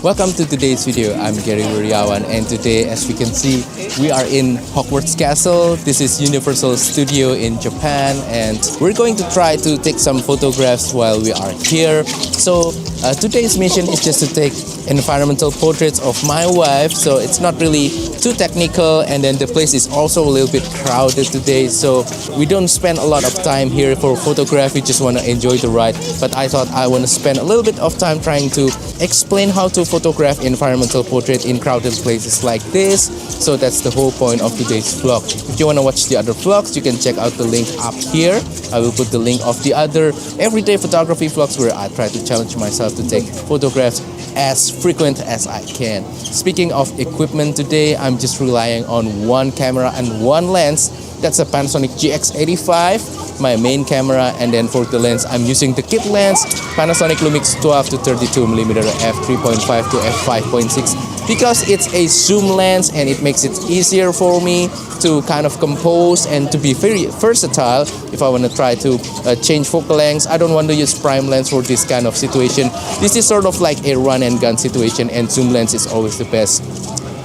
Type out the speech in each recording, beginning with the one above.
Welcome to today's video. I'm Gary Wiriawan, and today, as we can see, we are in Hogwarts Castle. This is Universal Studio in Japan, and we're going to try to take some photographs while we are here. So today's mission is just to take environmental portraits of my wife, so it's not really too technical, and then the place is also a little bit crowded today, so we don't spend a lot of time here for photography, just want to enjoy the ride. But I thought I want to spend a little bit of time trying to explain how to photograph environmental portrait in crowded places like this. So that's the whole point of today's vlog. If you want to watch the other vlogs, you can check out the link up here. I will put the link of the other everyday photography vlogs where I try to challenge myself to take photographs as frequent as I can. Speaking of equipment, today I'm just relying on one camera and one lens. That's a Panasonic G85, my main camera, and then for the lens I'm using the kit lens Panasonic Lumix 12 to 32mm f3.5 to f5.6 because it's a zoom lens and it makes it easier for me to kind of compose and to be very versatile if I want to try to change focal lengths. I don't want to use prime lens for this kind of situation. This is sort of like a run and gun situation, and zoom lens is always the best.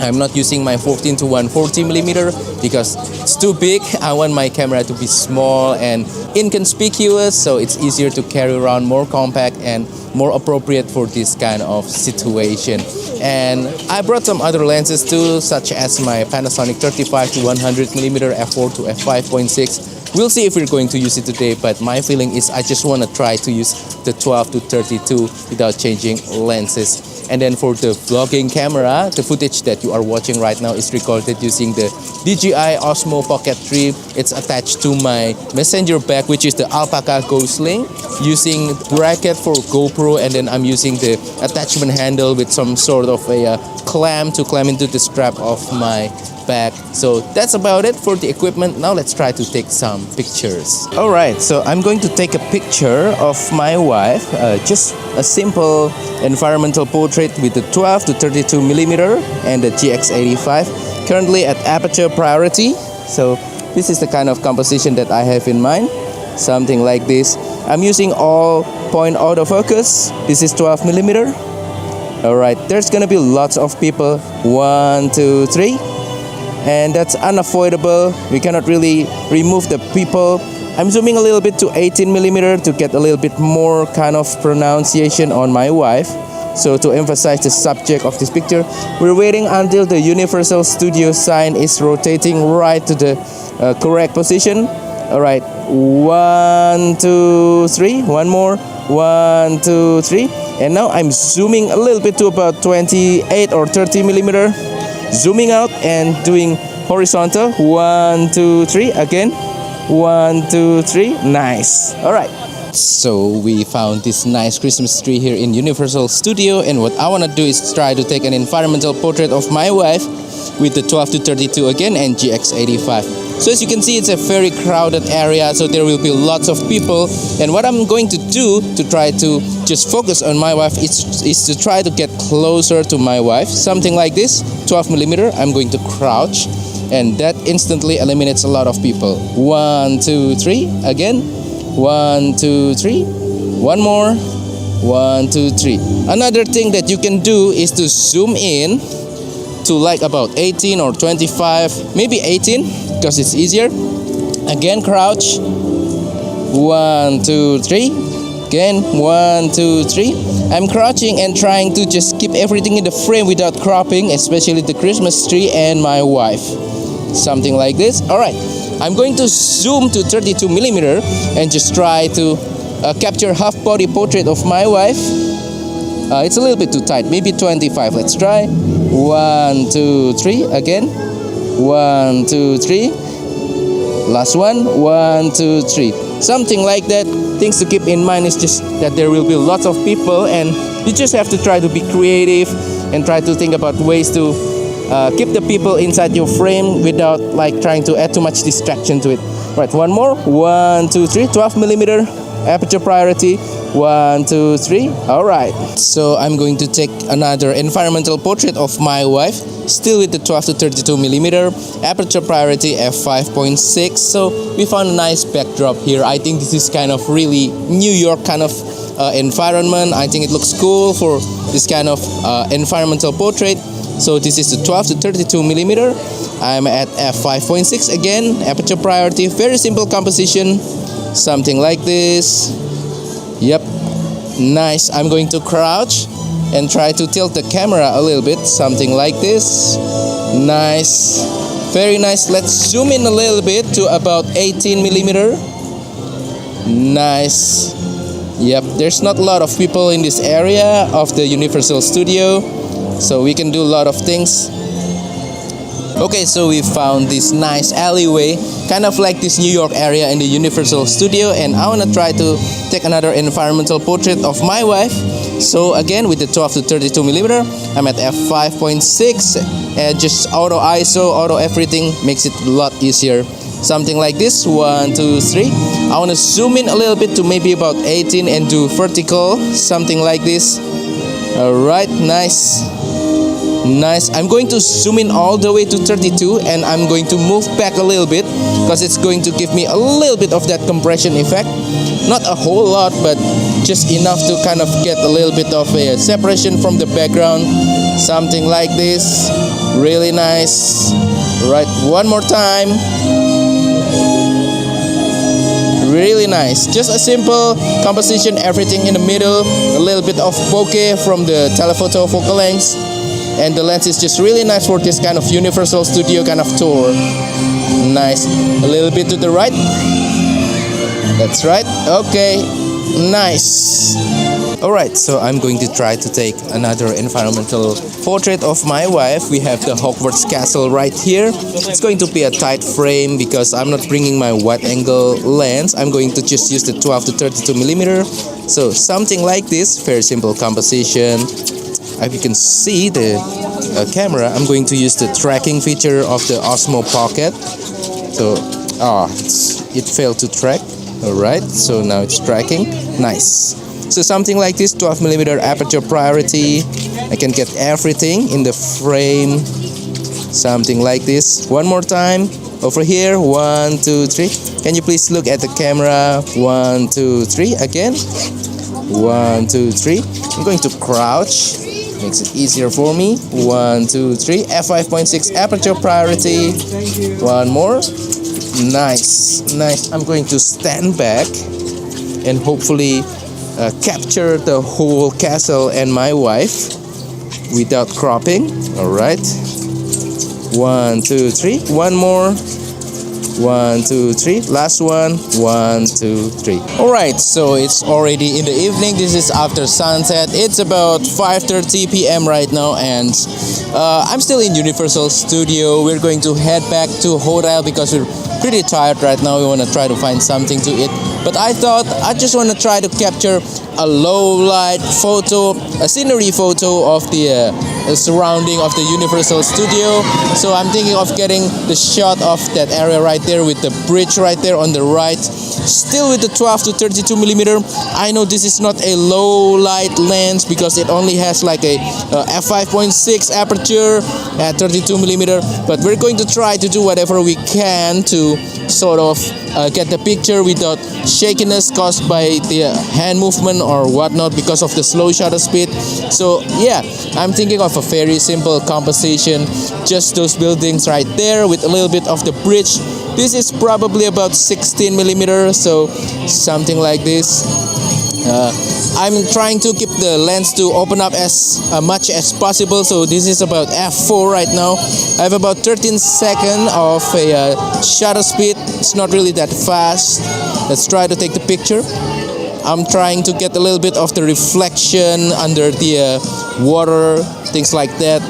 I'm not using my 14 to 140mm because it's too big. I want my camera to be small and inconspicuous, so it's easier to carry around, more compact and more appropriate for this kind of situation. And I brought some other lenses too, such as my Panasonic 35 to 100mm f4 to f5.6. We'll see if we're going to use it today, but my feeling is I just want to try to use the 12 to 32 without changing lenses. And then for the vlogging camera, the footage that you are watching right now is recorded using the DJI Osmo Pocket 3. It's attached to my messenger bag, which is the Alpaca Ghost Link, using bracket for GoPro, and then I'm using the attachment handle with some sort of a clamp to clamp into the strap of my bag. So that's about it for the equipment. Now let's try to take some pictures. Alright, so I'm going to take a picture of my wife, just a simple environmental portrait with the 12 to 32mm and the GX85, currently at aperture priority. So this is the kind of composition that I have in mind, something like this. I'm using all point autofocus. This is 12mm. Alright, there's gonna be lots of people. 1, 2, 3. And that's unavoidable. We cannot really remove the people. I'm zooming a little bit to 18mm to get a little bit more kind of pronunciation on my wife. So to emphasize the subject of this picture, we're waiting until the Universal Studio sign is rotating right to the correct position. Alright, 1, 2, 3. One more. 1, 2, 3. And now I'm zooming a little bit to about 28 or 30mm. Zooming out and doing horizontal. 1, 2, 3. Again. 1, 2, 3. Nice. Alright. So we found this nice Christmas tree here in Universal Studio, and what I want to do is try to take an environmental portrait of my wife with the 12 to 32 again and GX85. So as you can see, it's a very crowded area, so there will be lots of people, and what I'm going to do to try to just focus on my wife is to try to get closer to my wife, something like this. 12mm, I'm going to crouch, and that instantly eliminates a lot of people. 1, 2, 3. Again. 1, 2, 3. One more. 1, 2, 3. Another thing that you can do is to zoom in to like about 18 or 25, maybe 18 because it's easier. Again, crouch. 1, 2, 3. Again, 1, 2, 3. I'm crouching and trying to just keep everything in the frame without cropping, especially the Christmas tree and my wife. Something like this. Alright, I'm going to zoom to 32mm and just try to capture half body portrait of my wife. It's a little bit too tight, maybe 25. Let's try. 1, 2, 3. Again. 1, 2, 3. Last one. 1, 2, 3. Something like that. Things to keep in mind is just that there will be lots of people, and you just have to try to be creative and try to think about ways to keep the people inside your frame without like trying to add too much distraction to it. Right, one more. 1, 2, 3. 12mm aperture priority. 1, 2, 3. All right. So I'm going to take another environmental portrait of my wife, still with the 12 to 32 millimeter, aperture priority f5.6. So we found a nice backdrop here. I think this is kind of really New York kind of environment. I think it looks cool for this kind of environmental portrait. So this is the 12 to 32 millimeter. I'm at f5.6 again, aperture priority, very simple composition, something like this. Yep, nice. I'm going to crouch and try to tilt the camera a little bit, something like this. Nice, very nice. Let's zoom in a little bit to about 18 millimeter. Nice. Yep, there's not a lot of people in this area of the Universal Studio, so we can do a lot of things. Okay, so we found this nice alleyway, kind of like this New York area in the Universal Studio, and I want to try to take another environmental portrait of my wife. So again, with the 12 to 32 millimeter, I'm at f5.6, and just auto ISO, auto everything makes it a lot easier. Something like this, 1, 2, 3. I want to zoom in a little bit to maybe about 18 and do vertical, something like this. Alright, nice. Nice. I'm going to zoom in all the way to 32, and I'm going to move back a little bit because it's going to give me a little bit of that compression effect. Not a whole lot, but just enough to kind of get a little bit of a separation from the background. Something like this. Really nice. Right, one more time. Really nice. Just a simple composition, everything in the middle. A little bit of bokeh from the telephoto focal length. And the lens is just really nice for this kind of Universal Studio kind of tour. Nice. A little bit to the right. That's right. Okay. Nice. Alright, so I'm going to try to take another environmental portrait of my wife. We have the Hogwarts castle right here. It's going to be a tight frame because I'm not bringing my wide angle lens. I'm going to just use the 12 to 32 millimeter. So something like this, very simple composition. If you can see the camera, I'm going to use the tracking feature of the Osmo Pocket. So, it failed to track. Alright, so now it's tracking. Nice. So something like this, 12 millimeter aperture priority. I can get everything in the frame. Something like this. One more time. Over here. 1, 2, 3. Can you please look at the camera? 1, 2, 3. Again. 1, 2, 3. I'm going to crouch. Makes it easier for me. 1, 2, 3. f5.6 aperture priority. One more. Nice. Nice. I'm going to stand back and hopefully capture the whole castle and my wife without cropping. Alright. 1, 2, 3. One more. 1, 2, 3. Last one. 1, 2, 3. Alright, so it's already in the evening. This is after sunset. It's about 5:30 p.m. right now, and I'm still in Universal Studio. We're going to head back to hotel because we're pretty tired right now. We want to try to find something to eat. But I thought I just want to try to capture a low light photo, a scenery photo of the surrounding of the Universal Studio. So I'm thinking of getting the shot of that area right there with the bridge right there on the right. Still with the 12 to 32 millimeter. I know this is not a low light lens because it only has like a f5.6 aperture at 32 millimeter. But we're going to try to do whatever we can to sort of get the picture without shakiness caused by the hand movement or whatnot because of the slow shutter speed. So yeah, I'm thinking of a very simple composition, just those buildings right there with a little bit of the bridge. This is probably about 16 millimeter, so something like this. I'm trying to keep the lens to open up as much as possible, so this is about f4 right now. I have about 13 seconds of a shutter speed. It's not really that fast. Let's try to take the picture. I'm trying to get a little bit of the reflection under the water, things like that.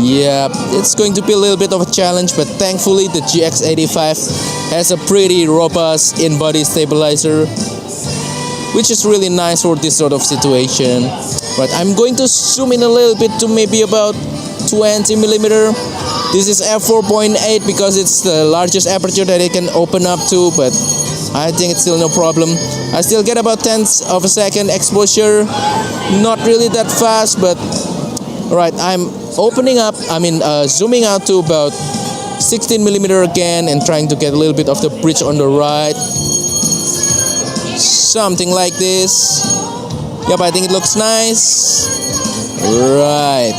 Yeah, it's going to be a little bit of a challenge, but thankfully the GX85 has a pretty robust in-body stabilizer, which is really nice for this sort of situation. But I'm going to zoom in a little bit to maybe about 20 millimeter. This is f4.8 because it's the largest aperture that it can open up to, but I think it's still no problem. I still get about tenths of a second exposure. Not really that fast, but alright, I'm zooming out to about 16mm again and trying to get a little bit of the bridge on the right. Something like this. Yep, I think it looks nice. Right.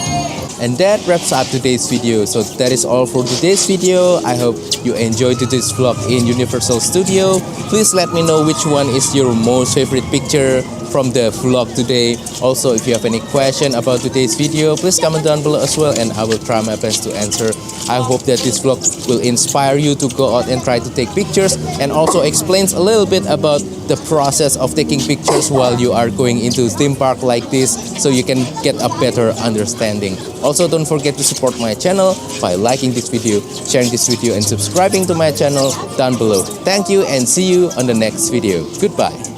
And that wraps up today's video. So that is all for today's video. I hope you enjoyed today's vlog in Universal Studio. Please let me know which one is your most favorite picture from the vlog today. Also, if you have any question about today's video, please comment down below as well and I will try my best to answer. I hope that this vlog will inspire you to go out and try to take pictures and also explains a little bit about the process of taking pictures while you are going into theme park like this, so you can get a better understanding. Also, don't forget to support my channel by liking this video, sharing this video and subscribing to my channel down below. Thank you and see you on the next video. Goodbye.